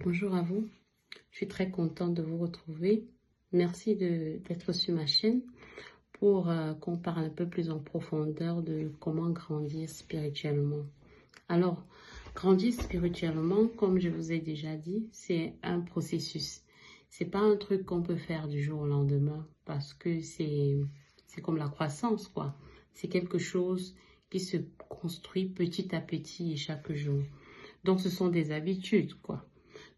Bonjour à vous, je suis très contente de vous retrouver. Merci d'être sur ma chaîne pour qu'on parle un peu plus en profondeur de comment grandir spirituellement. Alors, grandir spirituellement, comme je vous ai déjà dit, c'est un processus. C'est pas un truc qu'on peut faire du jour au lendemain parce que c'est comme la croissance, quoi. C'est quelque chose qui se construit petit à petit et chaque jour. Donc, ce sont des habitudes, quoi.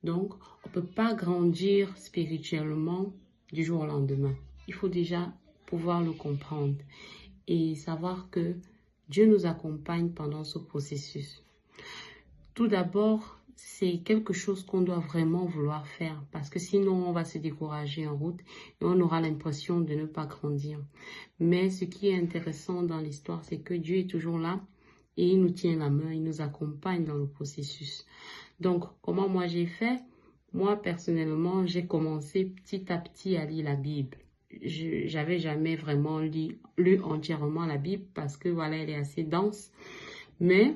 Donc, on ne peut pas grandir spirituellement du jour au lendemain. Il faut déjà pouvoir le comprendre et savoir que Dieu nous accompagne pendant ce processus. Tout d'abord, c'est quelque chose qu'on doit vraiment vouloir faire parce que sinon, on va se décourager en route et on aura l'impression de ne pas grandir. Mais ce qui est intéressant dans l'histoire, c'est que Dieu est toujours là et il nous tient la main, il nous accompagne dans le processus. Donc, comment moi j'ai fait? Moi, personnellement, j'ai commencé petit à petit à lire la Bible. Je n'avais jamais vraiment lu entièrement la Bible parce que voilà, elle est assez dense. Mais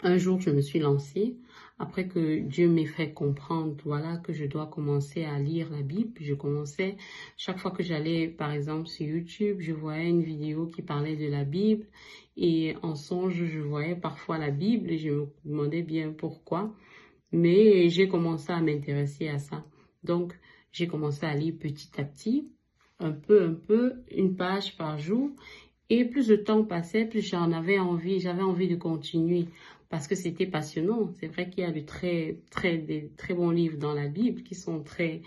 un jour, je me suis lancée. Après que Dieu m'ait fait comprendre, voilà, que je dois commencer à lire la Bible, je commençais, chaque fois que j'allais, par exemple, sur YouTube, je voyais une vidéo qui parlait de la Bible et en songe, je voyais parfois la Bible et je me demandais bien pourquoi. Mais j'ai commencé à m'intéresser à ça. Donc, j'ai commencé à lire petit à petit, un peu, une page par jour. Et plus le temps passait, plus j'avais envie de continuer parce que c'était passionnant. C'est vrai qu'il y a des très bons livres dans la Bible qui sont très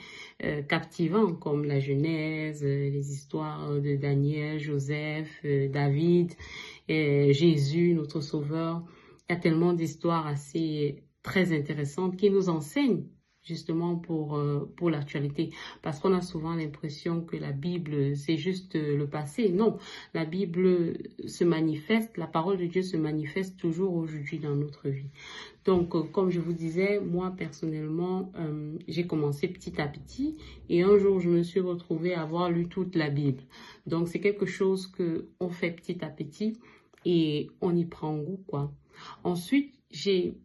captivants, comme la Genèse, les histoires de Daniel, Joseph, David, Jésus, notre Sauveur. Il y a tellement d'histoires assez très intéressantes qui nous enseignent justement pour l'actualité. Parce qu'on a souvent l'impression que la Bible, c'est juste le passé. Non, la Bible se manifeste, la parole de Dieu se manifeste toujours aujourd'hui dans notre vie. Donc, comme je vous disais, moi, personnellement, j'ai commencé petit à petit et un jour, je me suis retrouvée à avoir lu toute la Bible. Donc, c'est quelque chose qu'on fait petit à petit et on y prend goût, quoi. Ensuite, j'ai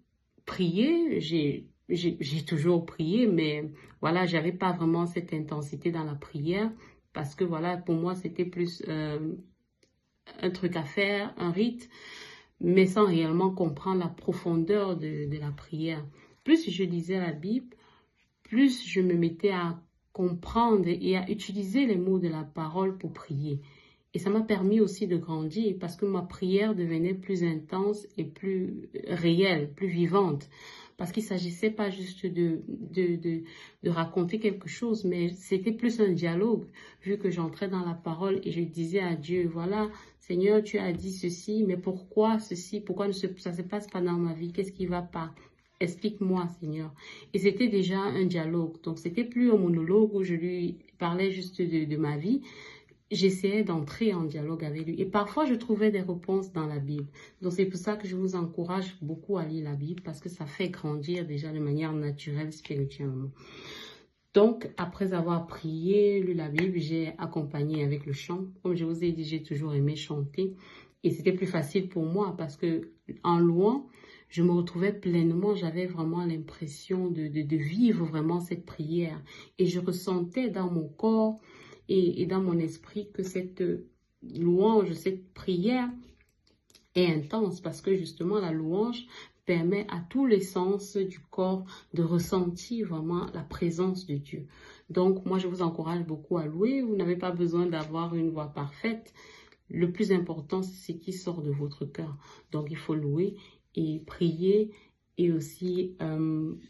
prié, j'ai toujours prié, mais voilà, j'avais pas vraiment cette intensité dans la prière parce que voilà, pour moi, c'était plus un truc à faire, un rite, mais sans réellement comprendre la profondeur de la prière. Plus je lisais la Bible, plus je me mettais à comprendre et à utiliser les mots de la parole pour prier. Et ça m'a permis aussi de grandir parce que ma prière devenait plus intense et plus réelle, plus vivante. Parce qu'il ne s'agissait pas juste de raconter quelque chose, mais c'était plus un dialogue, vu que j'entrais dans la parole et je disais à Dieu, voilà, Seigneur, tu as dit ceci, mais pourquoi ceci? Pourquoi ça ne se passe pas dans ma vie? Qu'est-ce qui ne va pas? Explique-moi, Seigneur. Et c'était déjà un dialogue. Donc, c'était plus un monologue où je lui parlais juste de ma vie. J'essayais d'entrer en dialogue avec lui. Et parfois, je trouvais des réponses dans la Bible. Donc, c'est pour ça que je vous encourage beaucoup à lire la Bible parce que ça fait grandir déjà de manière naturelle spirituellement. Donc, après avoir prié, lu la Bible, j'ai accompagné avec le chant. Comme je vous ai dit, j'ai toujours aimé chanter. Et c'était plus facile pour moi parce que en louant, je me retrouvais pleinement, j'avais vraiment l'impression de vivre vraiment cette prière. Et je ressentais dans mon corps et dans mon esprit que cette louange, cette prière est intense parce que justement la louange permet à tous les sens du corps de ressentir vraiment la présence de Dieu. Donc moi je vous encourage beaucoup à louer, vous n'avez pas besoin d'avoir une voix parfaite. Le plus important c'est ce qui sort de votre cœur. Donc il faut louer et prier et aussi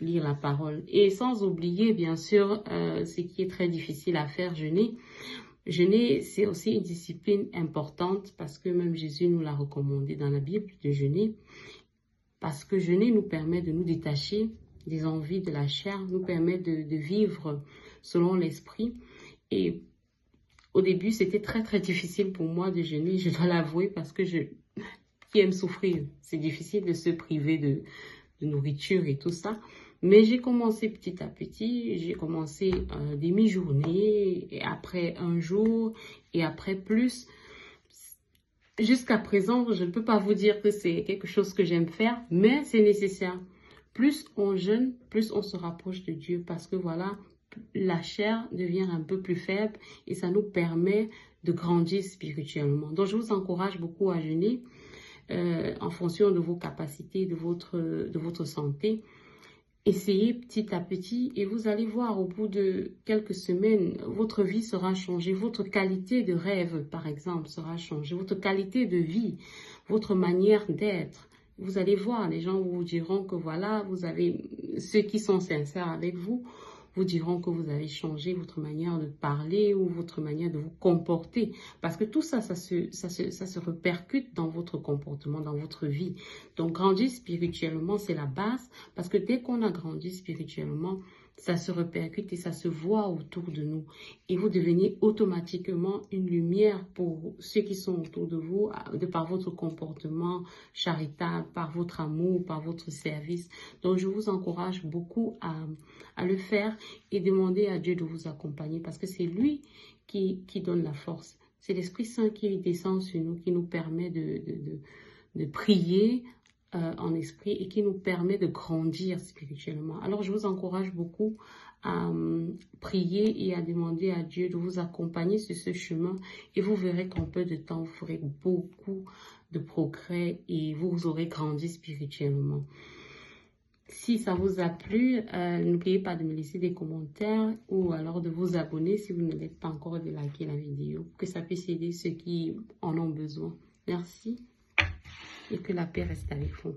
lire la parole. Et sans oublier bien sûr ce qui est très difficile à faire, jeûner. Jeûner, c'est aussi une discipline importante parce que même Jésus nous l'a recommandé dans la Bible de jeûner. Parce que jeûner nous permet de nous détacher des envies de la chair, nous permet de vivre selon l'esprit. Et au début, c'était très difficile pour moi de jeûner, je dois l'avouer, parce que qui aime souffrir, c'est difficile de se priver de nourriture et tout ça. Mais j'ai commencé petit à petit, j'ai commencé demi-journée, et après un jour, et après plus. Jusqu'à présent, je ne peux pas vous dire que c'est quelque chose que j'aime faire, mais c'est nécessaire. Plus on jeûne, plus on se rapproche de Dieu parce que voilà, la chair devient un peu plus faible et ça nous permet de grandir spirituellement. Donc, je vous encourage beaucoup à jeûner en fonction de vos capacités, de votre santé. Essayez petit à petit et vous allez voir au bout de quelques semaines, votre vie sera changée. Votre qualité de rêve, par exemple, sera changée. Votre qualité de vie, votre manière d'être. Vous allez voir, les gens vous diront que voilà, vous avez, ceux qui sont sincères avec vous diront que vous avez changé votre manière de parler ou votre manière de vous comporter. Parce que tout ça, ça se répercute dans votre comportement, dans votre vie. Donc, grandir spirituellement, c'est la base. Parce que dès qu'on a grandi spirituellement, ça se répercute et ça se voit autour de nous. Et vous devenez automatiquement une lumière pour ceux qui sont autour de vous, de par votre comportement charitable, par votre amour, par votre service. Donc, je vous encourage beaucoup à le faire et demander à Dieu de vous accompagner parce que c'est lui qui donne la force. C'est l'Esprit Saint qui descend sur nous, qui nous permet de prier en esprit et qui nous permet de grandir spirituellement. Alors, je vous encourage beaucoup à prier et à demander à Dieu de vous accompagner sur ce chemin et vous verrez qu'en peu de temps, vous ferez beaucoup de progrès et vous aurez grandi spirituellement. Si ça vous a plu, n'oubliez pas de me laisser des commentaires ou alors de vous abonner si vous ne l'êtes pas encore, de liker la vidéo, que ça puisse aider ceux qui en ont besoin. Merci et que la paix reste avec vous.